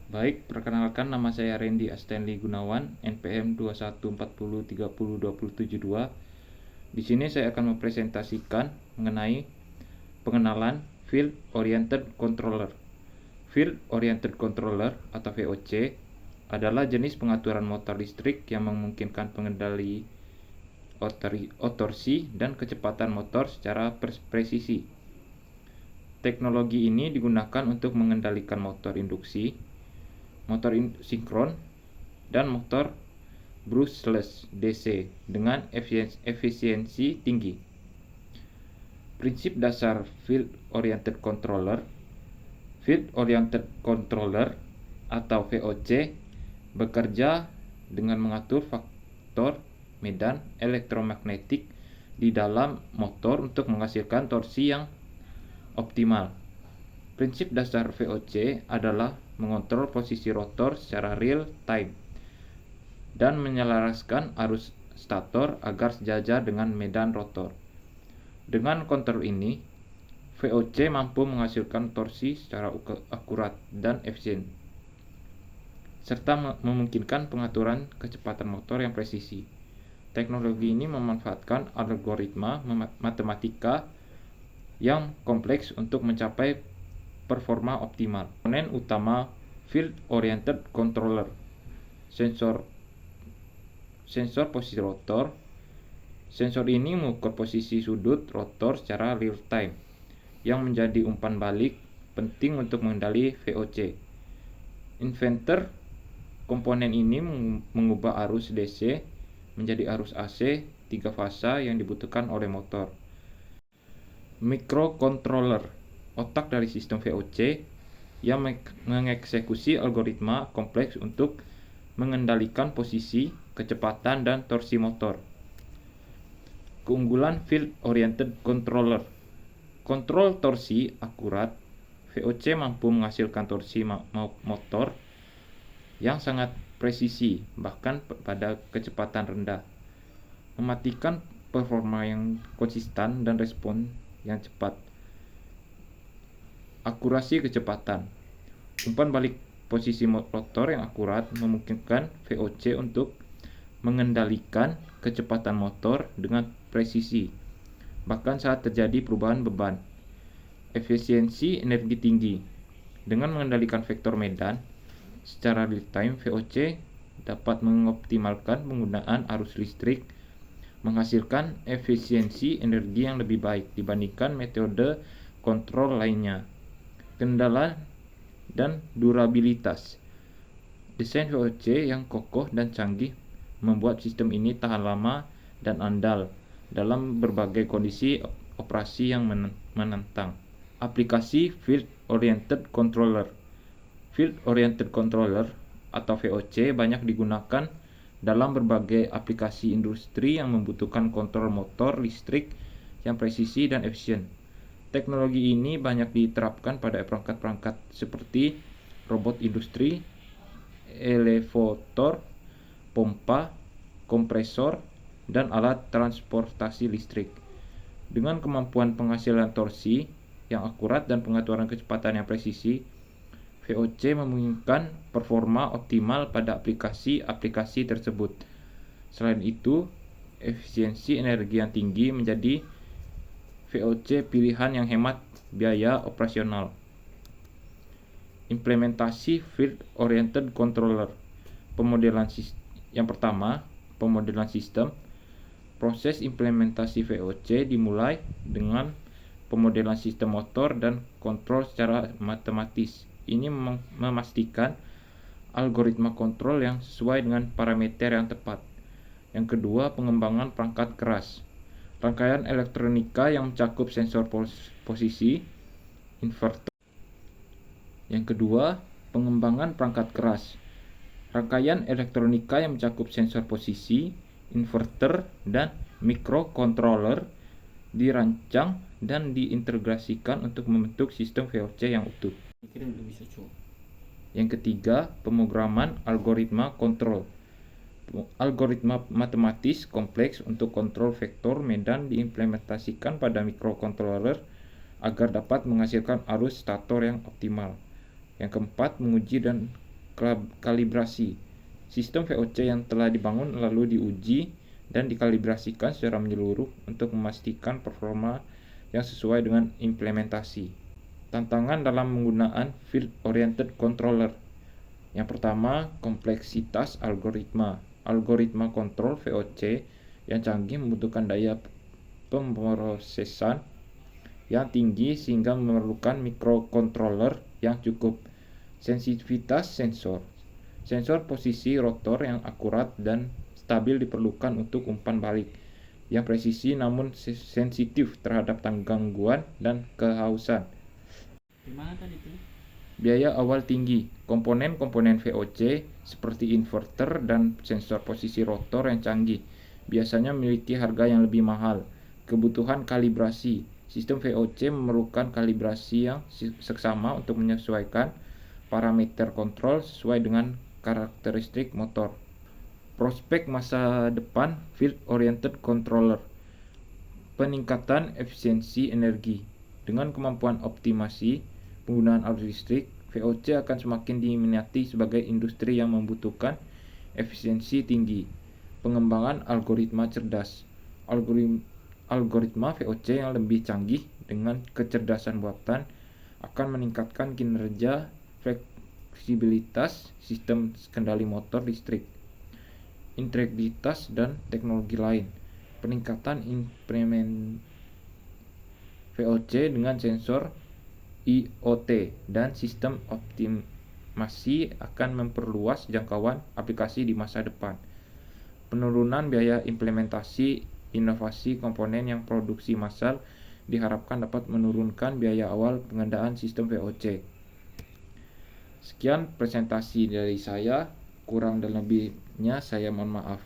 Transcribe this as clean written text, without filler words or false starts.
Baik, perkenalkan nama saya Randy Astanly Gunawan, NPM 2140302072. Di sini saya akan mempresentasikan mengenai pengenalan Field Oriented Controller. Field Oriented Controller atau VOC adalah jenis pengaturan motor listrik yang memungkinkan pengendali otorsi dan kecepatan motor secara presisi. Teknologi ini digunakan untuk mengendalikan motor induksi, motor sinkron, dan motor brushless DC dengan efisiensi tinggi. Prinsip dasar Field Oriented Controller. Field Oriented Controller atau VOC bekerja dengan mengatur faktor medan elektromagnetik di dalam motor untuk menghasilkan torsi yang optimal. Prinsip dasar VOC adalah mengontrol posisi rotor secara real time dan menyelaraskan arus stator agar sejajar dengan medan rotor. Dengan kontrol ini, VOC mampu menghasilkan torsi secara akurat dan efisien, serta memungkinkan pengaturan kecepatan motor yang presisi. Teknologi ini memanfaatkan algoritma matematika yang kompleks untuk mencapai performa optimal. Komponen utama Field Oriented Controller: sensor posisi rotor. Sensor ini mengukur posisi sudut rotor secara real time, yang menjadi umpan balik penting untuk mengendali VOC. Inverter. Komponen ini mengubah arus DC menjadi arus AC 3 fasa yang dibutuhkan oleh motor. Microcontroller, otak dari sistem VOC yang mengeksekusi algoritma kompleks untuk mengendalikan posisi, kecepatan, dan torsi motor. Keunggulan Field Oriented Controller: kontrol torsi akurat. VOC mampu menghasilkan torsi motor yang sangat presisi, bahkan pada kecepatan rendah, mematikan performa yang konsisten dan respon yang cepat. Akurasi kecepatan. Umpan balik posisi rotor yang akurat memungkinkan VOC untuk mengendalikan kecepatan motor dengan presisi, bahkan saat terjadi perubahan beban. Efisiensi energi tinggi. Dengan mengendalikan vektor medan secara real time, VOC dapat mengoptimalkan penggunaan arus listrik, menghasilkan efisiensi energi yang lebih baik dibandingkan metode kontrol lainnya. Kendala dan durabilitas. Desain VOC yang kokoh dan canggih membuat sistem ini tahan lama dan andal dalam berbagai kondisi operasi yang menantang. Aplikasi Field Oriented Controller. Field Oriented Controller atau VOC banyak digunakan dalam berbagai aplikasi industri yang membutuhkan kontrol motor listrik yang presisi dan efisien. Teknologi ini banyak diterapkan pada perangkat-perangkat seperti robot industri, elevator, pompa, kompresor, dan alat transportasi listrik. Dengan kemampuan penghasilan torsi yang akurat dan pengaturan kecepatan yang presisi, VOC memungkinkan performa optimal pada aplikasi-aplikasi tersebut. Selain itu, efisiensi energi yang tinggi menjadi VOC pilihan yang hemat biaya operasional. Implementasi Field Oriented Controller. Yang pertama, pemodelan sistem. Proses implementasi VOC dimulai dengan pemodelan sistem motor dan kontrol secara matematis. Ini memastikan algoritma kontrol yang sesuai dengan parameter yang tepat. Yang kedua, pengembangan perangkat keras. Rangkaian elektronika yang mencakup sensor posisi, inverter. Yang kedua, pengembangan perangkat keras. Rangkaian elektronika yang mencakup sensor posisi, inverter, dan microcontroller dirancang dan diintegrasikan untuk membentuk sistem VOC yang utuh. Yang ketiga, pemrograman algoritma kontrol. Algoritma matematis kompleks untuk kontrol vektor medan diimplementasikan pada microcontroller agar dapat menghasilkan arus stator yang optimal. Yang keempat, menguji dan kalibrasi. Sistem VOC yang telah dibangun lalu diuji dan dikalibrasikan secara menyeluruh untuk memastikan performa yang sesuai dengan implementasi. Tantangan dalam penggunaan Field Oriented Controller. Yang pertama, kompleksitas algoritma. Algoritma kontrol VOC yang canggih membutuhkan daya pemrosesan yang tinggi sehingga memerlukan microcontroller yang cukup. Sensitivitas sensor. Sensor posisi rotor yang akurat dan stabil diperlukan untuk umpan balik yang presisi namun sensitif terhadap gangguan dan kehausan. Biaya awal tinggi. Komponen-komponen VOC seperti inverter dan sensor posisi rotor yang canggih biasanya memiliki harga yang lebih mahal. Kebutuhan kalibrasi. Sistem VOC memerlukan kalibrasi yang seksama untuk menyesuaikan parameter kontrol sesuai dengan karakteristik motor. Prospek masa depan Field Oriented Controller. Peningkatan efisiensi energi. Dengan kemampuan optimasi penggunaan arus listrik, VOC akan semakin diminati sebagai industri yang membutuhkan efisiensi tinggi. Pengembangan algoritma cerdas. Algoritma VOC yang lebih canggih dengan kecerdasan buatan akan meningkatkan kinerja, fleksibilitas sistem kendali motor listrik, integritas dan teknologi lain. Peningkatan implement VOC dengan sensor IoT dan sistem optimasi akan memperluas jangkauan aplikasi di masa depan. Penurunan biaya implementasi inovasi komponen yang produksi massal diharapkan dapat menurunkan biaya awal pengadaan sistem VOC. Sekian presentasi dari saya, kurang dan lebihnya saya mohon maaf.